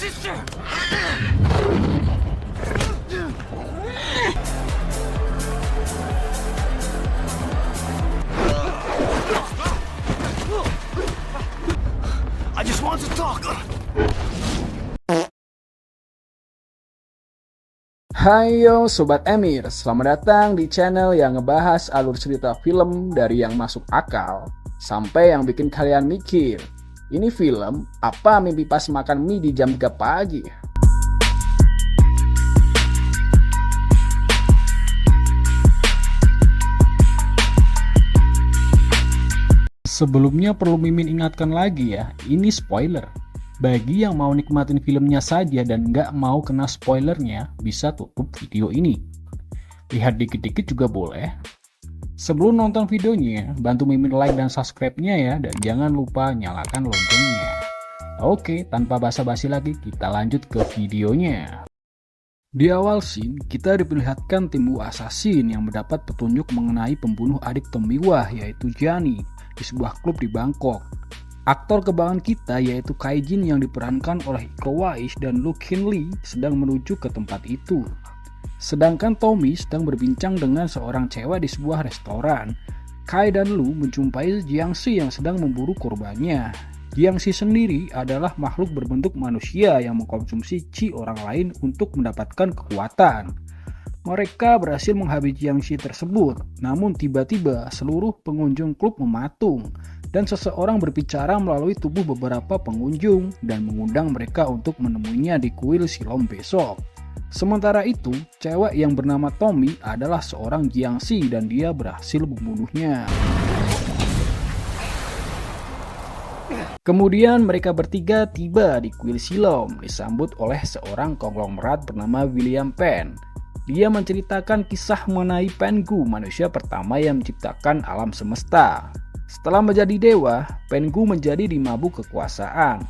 I just want to talk. Hayo Sobat Emir, selamat datang di channel yang ngebahas alur cerita film dari yang masuk akal sampai yang bikin kalian mikir, ini film apa mimpi pas makan mie di jam 3 pagi? Sebelumnya perlu Mimin ingatkan lagi ya, ini spoiler. Bagi yang mau nikmatin filmnya saja dan nggak mau kena spoilernya, bisa tutup video ini. Lihat dikit-dikit juga boleh. Sebelum nonton videonya, bantu Mimin like dan subscribe-nya ya, dan jangan lupa nyalakan loncengnya. Oke, tanpa basa-basi lagi, kita lanjut ke videonya. Di awal scene, kita diperlihatkan tim Bu Assassin yang mendapat petunjuk mengenai pembunuh adik Tomiwa, yaitu Gianni, di sebuah klub di Bangkok. Aktor kebanggaan kita yaitu Kai Jin yang diperankan oleh Iko Uwais dan Lu Kin Lee sedang menuju ke tempat itu. Sedangkan Tommy sedang berbincang dengan seorang cewek di sebuah restoran. Kai dan Lu menjumpai Jiangxi yang sedang memburu korbannya. Jiangxi sendiri adalah makhluk berbentuk manusia yang mengkonsumsi qi orang lain untuk mendapatkan kekuatan. Mereka berhasil menghabisi Jiangxi tersebut, namun tiba-tiba seluruh pengunjung klub mematung dan seseorang berbicara melalui tubuh beberapa pengunjung dan mengundang mereka untuk menemuinya di kuil Silom besok. Sementara itu, cewek yang bernama Tommy adalah seorang Jiangxi dan dia berhasil membunuhnya. Kemudian mereka bertiga tiba di kuil Silom disambut oleh seorang konglomerat bernama William Penn. Dia menceritakan kisah mengenai Pengu, manusia pertama yang menciptakan alam semesta. Setelah menjadi dewa, Pengu menjadi dimabuk kekuasaan.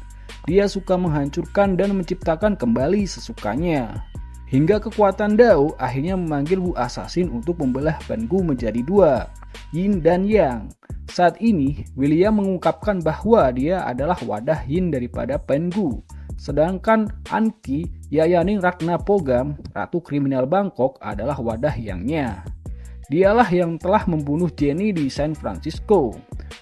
Dia suka menghancurkan dan menciptakan kembali sesukanya. Hingga kekuatan Dao akhirnya memanggil Bu Assassin untuk membelah Pengu menjadi dua, Yin dan Yang. Saat ini, William mengungkapkan bahwa dia adalah wadah Yin daripada Pengu. Sedangkan Anki Yayaning Ratnapogam, Ratu Kriminal Bangkok, adalah wadah Yang-nya. Dialah yang telah membunuh Jenny di San Francisco.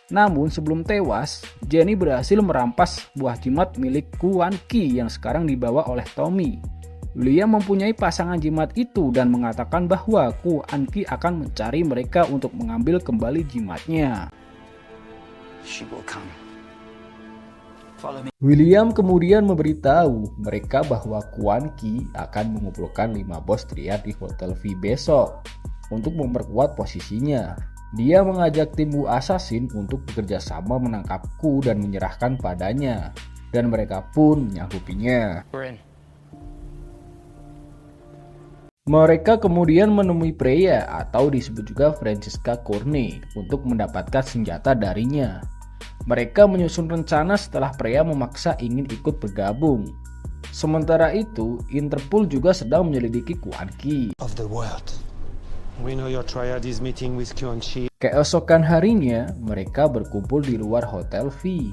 Namun sebelum tewas, Jenny berhasil merampas buah jimat milik Kuan Ki yang sekarang dibawa oleh Tommy. William mempunyai pasangan jimat itu dan mengatakan bahwa Kuan Ki akan mencari mereka untuk mengambil kembali jimatnya. She will come. William kemudian memberitahu mereka bahwa Kuan Ki akan mengumpulkan 5 bos triad di Hotel V besok untuk memperkuat posisinya. Dia mengajak tim Bu Assassin untuk bekerja sama menangkapku dan menyerahkan padanya, dan mereka pun menyanggupinya. Mereka kemudian menemui Freya atau disebut juga Francesca Corney untuk mendapatkan senjata darinya. Mereka menyusun rencana setelah Freya memaksa ingin ikut bergabung. Sementara itu, Interpol juga sedang menyelidiki Kuan Ki. Of the world. We know your triad is meeting with Kuan Ki. Keesokan harinya, mereka berkumpul di luar Hotel V.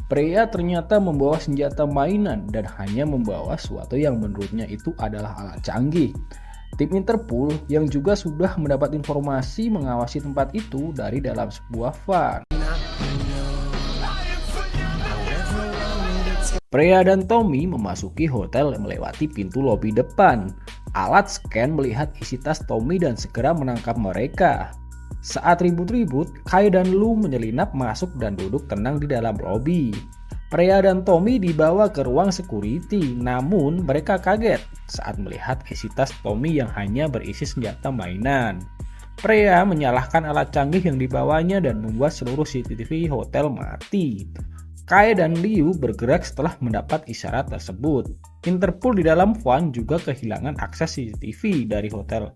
Freya ternyata membawa senjata mainan dan hanya membawa sesuatu yang menurutnya itu adalah alat canggih. Tim Interpol yang juga sudah mendapat informasi mengawasi tempat itu dari dalam sebuah van. Freya dan Tommy memasuki hotel melewati pintu lobi depan. Alat scan melihat isi tas Tommy dan segera menangkap mereka. Saat ribut-ribut, Kai dan Lu menyelinap masuk dan duduk tenang di dalam lobi. Freya dan Tommy dibawa ke ruang security, namun mereka kaget saat melihat isi tas Tommy yang hanya berisi senjata mainan. Freya menyalahkan alat canggih yang dibawanya dan membuat seluruh CCTV hotel mati. Kai dan Liu bergerak setelah mendapat isyarat tersebut. Interpol di dalam van juga kehilangan akses CCTV dari hotel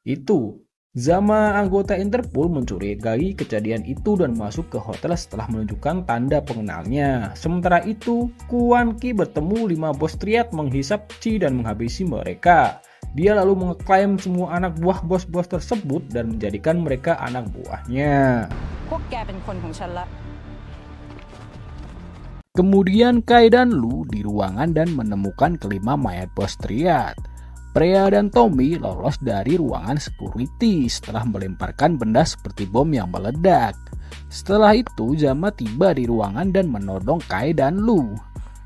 itu. Zama anggota Interpol mencurigai kejadian itu dan masuk ke hotel setelah menunjukkan tanda pengenalnya. Sementara itu, Kuan Ki bertemu 5 bos triad menghisap qi dan menghabisi mereka. Dia lalu mengeklaim semua anak buah bos-bos tersebut dan menjadikan mereka anak buahnya. Kemudian Kai dan Lu di ruangan dan menemukan kelima mayat bos Triad. Freya dan Tommy lolos dari ruangan security setelah melemparkan benda seperti bom yang meledak. Setelah itu Zama tiba di ruangan dan menodong Kai dan Lu.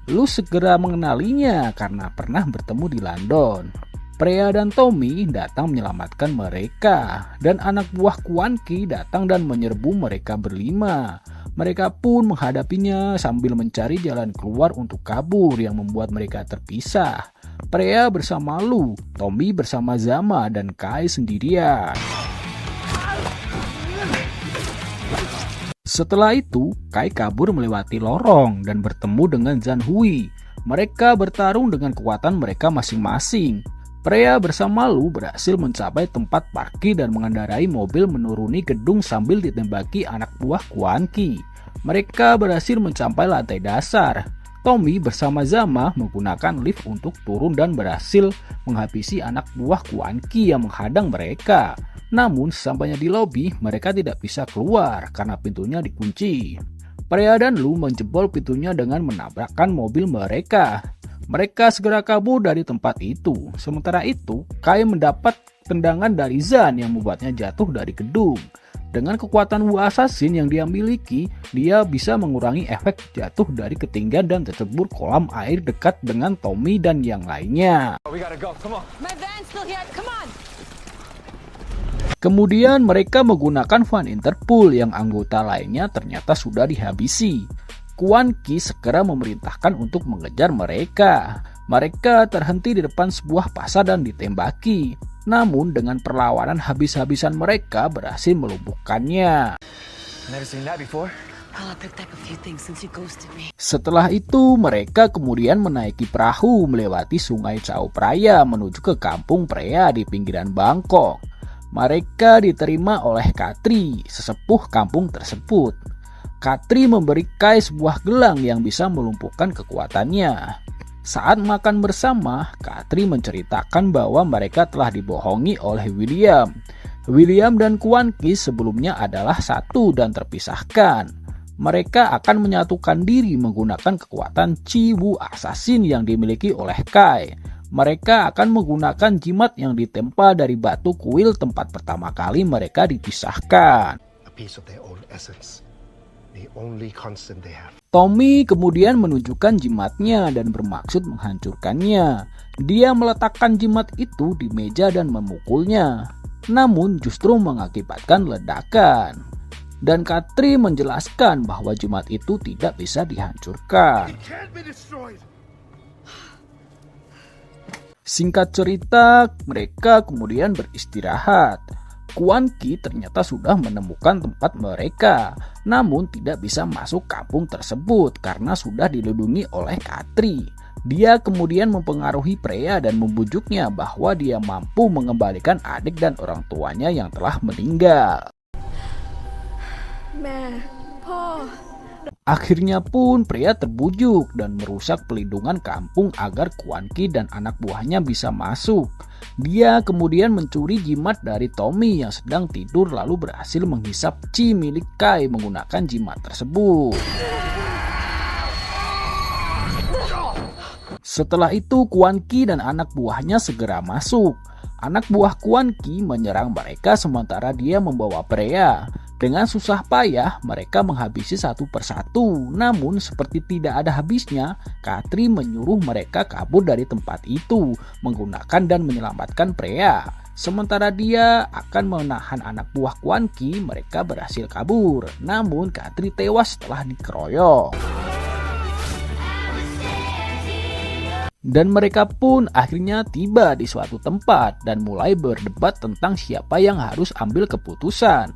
Lu segera mengenalinya karena pernah bertemu di London. Freya dan Tommy datang menyelamatkan mereka, dan anak buah Quan Ki datang dan menyerbu mereka berlima. Mereka pun menghadapinya sambil mencari jalan keluar untuk kabur yang membuat mereka terpisah. Freya bersama Lu, Tommy bersama Zama, dan Kai sendirian. Setelah itu, Kai kabur melewati lorong dan bertemu dengan Zhan Hui. Mereka bertarung dengan kekuatan mereka masing-masing. Freya bersama Lu berhasil mencapai tempat parkir dan mengendarai mobil menuruni gedung sambil ditembaki anak buah Quan Ki. Mereka berhasil mencapai lantai dasar. Tommy bersama Zama menggunakan lift untuk turun dan berhasil menghabisi anak buah Quan Ki yang menghadang mereka. Namun sesampainya di lobi, mereka tidak bisa keluar karena pintunya dikunci. Freya dan Lu menjebol pintunya dengan menabrakkan mobil mereka. Mereka segera kabur dari tempat itu. Sementara itu, Kai mendapat tendangan dari Zhan yang membuatnya jatuh dari gedung. Dengan kekuatan Wu Assassin yang dia miliki, dia bisa mengurangi efek jatuh dari ketinggian dan tercebur kolam air dekat dengan Tommy dan yang lainnya. My van's still here. Come on. Kemudian mereka menggunakan van Interpol yang anggota lainnya ternyata sudah dihabisi. Quan Ki segera memerintahkan untuk mengejar mereka. Mereka terhenti di depan sebuah pasar dan ditembaki. Namun dengan perlawanan habis-habisan mereka berhasil melumpuhkannya. Never seen that before. Well, I picked up a few things since you ghosted me. Setelah itu mereka kemudian menaiki perahu melewati sungai Chao Phraya menuju ke kampung Freya di pinggiran Bangkok. Mereka diterima oleh Katri, sesepuh kampung tersebut. Katri memberi Kai sebuah gelang yang bisa melumpuhkan kekuatannya. Saat makan bersama, Katri menceritakan bahwa mereka telah dibohongi oleh William. William dan Quan Ki sebelumnya adalah satu dan terpisahkan. Mereka akan menyatukan diri menggunakan kekuatan Chi Wu Assassin yang dimiliki oleh Kai. Mereka akan menggunakan jimat yang ditempa dari batu kuil tempat pertama kali mereka dipisahkan. A piece of their own essence. The only constant they have. Tommy kemudian menunjukkan jimatnya dan bermaksud menghancurkannya. Dia meletakkan jimat itu di meja dan memukulnya. Namun justru mengakibatkan ledakan. Dan Katri menjelaskan bahwa jimat itu tidak bisa dihancurkan. It can't be destroyed. Singkat cerita, mereka kemudian beristirahat. Quan Ki ternyata sudah menemukan tempat mereka, namun tidak bisa masuk kampung tersebut karena sudah dilindungi oleh Katri. Dia kemudian mempengaruhi Freya dan membujuknya bahwa dia mampu mengembalikan adik dan orang tuanya yang telah meninggal. Akhirnya pun Freya terbujuk dan merusak pelindungan kampung agar Quan Ki dan anak buahnya bisa masuk. Dia kemudian mencuri jimat dari Tommy yang sedang tidur lalu berhasil menghisap Chi milik Kai menggunakan jimat tersebut. Setelah itu Quan Ki dan anak buahnya segera masuk. Anak buah Quan Ki menyerang mereka sementara dia membawa Freya. Dengan susah payah mereka menghabisi satu persatu. Namun seperti tidak ada habisnya, Katri menyuruh mereka kabur dari tempat itu menggunakan dan menyelamatkan Freya. Sementara dia akan menahan anak buah Quan Ki, mereka berhasil kabur. Namun Katri tewas setelah dikeroyok. Dan mereka pun akhirnya tiba di suatu tempat dan mulai berdebat tentang siapa yang harus ambil keputusan.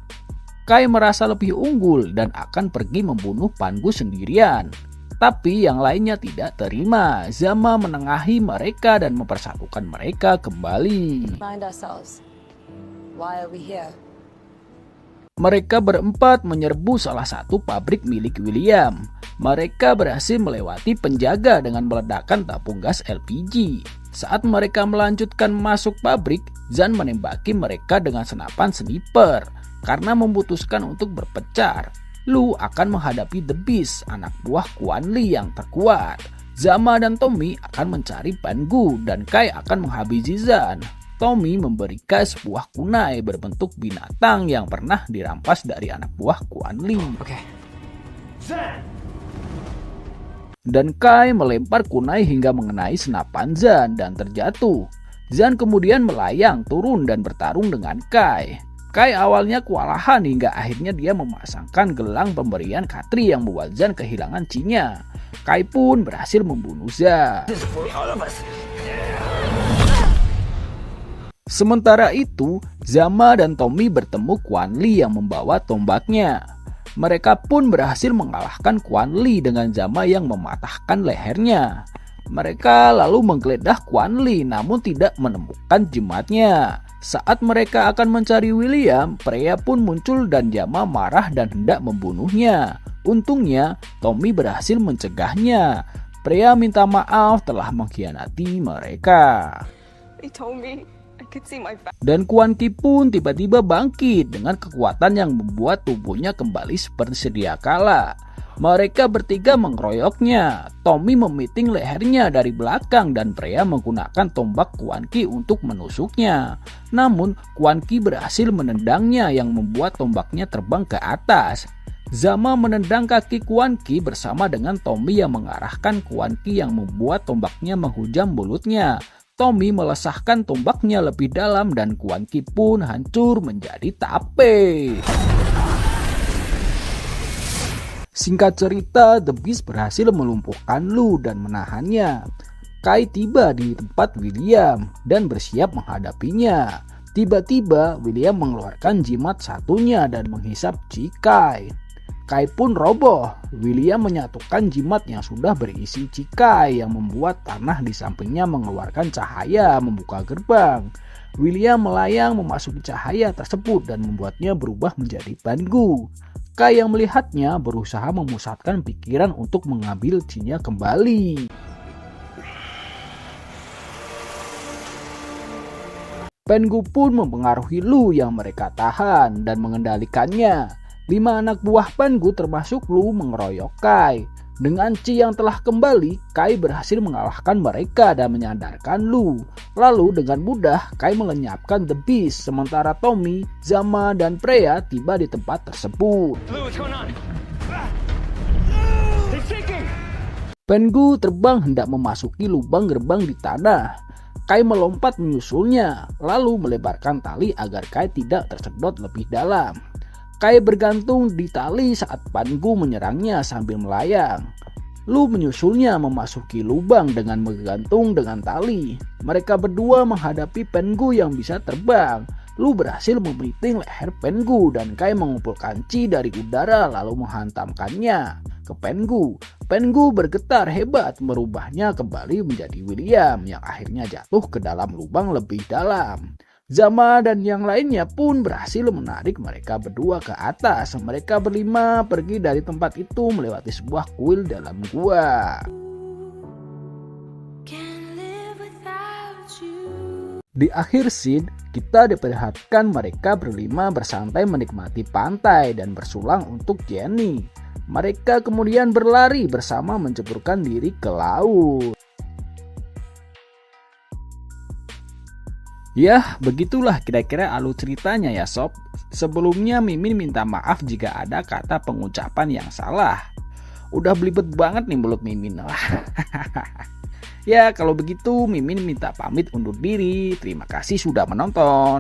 Kai merasa lebih unggul dan akan pergi membunuh Pangu sendirian. Tapi yang lainnya tidak terima. Zama menengahi mereka dan mempersatukan mereka kembali. Find ourselves. Why are we here? Mereka berempat menyerbu salah satu pabrik milik William. Mereka berhasil melewati penjaga dengan meledakkan tabung gas LPG. Saat mereka melanjutkan masuk pabrik, Zhan menembaki mereka dengan senapan sniper. Karena memutuskan untuk berpencar, Lu akan menghadapi The Beast, anak buah Quan Li yang terkuat. Zama dan Tommy akan mencari Pengu dan Kai akan menghabisi Zan. Tommy memberi Kai sebuah kunai berbentuk binatang yang pernah dirampas dari anak buah Quan Li. Okay. Dan Kai melempar kunai hingga mengenai senapan Zan dan terjatuh. Zan kemudian melayang turun dan bertarung dengan Kai. Kai awalnya kewalahan hingga akhirnya dia memasangkan gelang pemberian Katri yang membuat Zan kehilangan Chi-nya. Kai pun berhasil membunuh Zan. Sementara itu, Zama dan Tommy bertemu Quan Li yang membawa tombaknya. Mereka pun berhasil mengalahkan Quan Li dengan Zama yang mematahkan lehernya. Mereka lalu menggeledah Quan Li namun tidak menemukan jimatnya. Saat mereka akan mencari William, Freya pun muncul dan Zama marah dan hendak membunuhnya. Untungnya, Tommy berhasil mencegahnya. Freya minta maaf telah mengkhianati mereka. They told me I could see my back. Dan Quan Ki pun tiba-tiba bangkit dengan kekuatan yang membuat tubuhnya kembali seperti sedia kala. Mereka bertiga mengeroyoknya. Tommy memiting lehernya dari belakang dan Freya menggunakan tombak Quan Ki untuk menusuknya. Namun Quan Ki berhasil menendangnya yang membuat tombaknya terbang ke atas. Zama menendang kaki Quan Ki bersama dengan Tommy yang mengarahkan Quan Ki yang membuat tombaknya menghujam mulutnya. Tommy melesahkan tombaknya lebih dalam dan Quan Ki pun hancur menjadi tape. Singkat cerita, The Beast berhasil melumpuhkan Lu dan menahannya. Kai tiba di tempat William dan bersiap menghadapinya. Tiba-tiba William mengeluarkan jimat satunya dan menghisap Chi Kai. Kai pun roboh. William menyatukan jimat yang sudah berisi Chi Kai yang membuat tanah di sampingnya mengeluarkan cahaya membuka gerbang. William melayang memasuki cahaya tersebut dan membuatnya berubah menjadi Pengu. Kai yang melihatnya berusaha memusatkan pikiran untuk mengambil Chi-nya kembali. Pengu pun mempengaruhi Lu yang mereka tahan dan mengendalikannya. 5 anak buah Pengu termasuk Lu mengeroyok Kai. Dengan Chi yang telah kembali, Kai berhasil mengalahkan mereka dan menyadarkan Lu. Lalu dengan mudah Kai melenyapkan The Beast, sementara Tommy, Zama, dan Freya tiba di tempat tersebut. Pengu terbang hendak memasuki lubang gerbang di tanah. Kai melompat menyusulnya, lalu melebarkan tali agar Kai tidak tersedot lebih dalam. Kai bergantung di tali saat Pengu menyerangnya sambil melayang. Lu menyusulnya memasuki lubang dengan bergantung dengan tali. Mereka berdua menghadapi Pengu yang bisa terbang. Lu berhasil memiting leher Pengu dan Kai mengumpulkan Chi dari udara lalu menghantamkannya ke Pengu. Pengu bergetar hebat merubahnya kembali menjadi William yang akhirnya jatuh ke dalam lubang lebih dalam. Zama dan yang lainnya pun berhasil menarik mereka berdua ke atas. Mereka berlima pergi dari tempat itu melewati sebuah kuil dalam gua. Di akhir scene, kita diperlihatkan mereka berlima bersantai menikmati pantai dan bersulang untuk Jenny. Mereka kemudian berlari bersama menceburkan diri ke laut. Ya, begitulah kira-kira alur ceritanya ya sob. Sebelumnya Mimin minta maaf jika ada kata pengucapan yang salah. Udah belibet banget nih mulut Mimin. Ya, kalau begitu Mimin minta pamit undur diri. Terima kasih sudah menonton.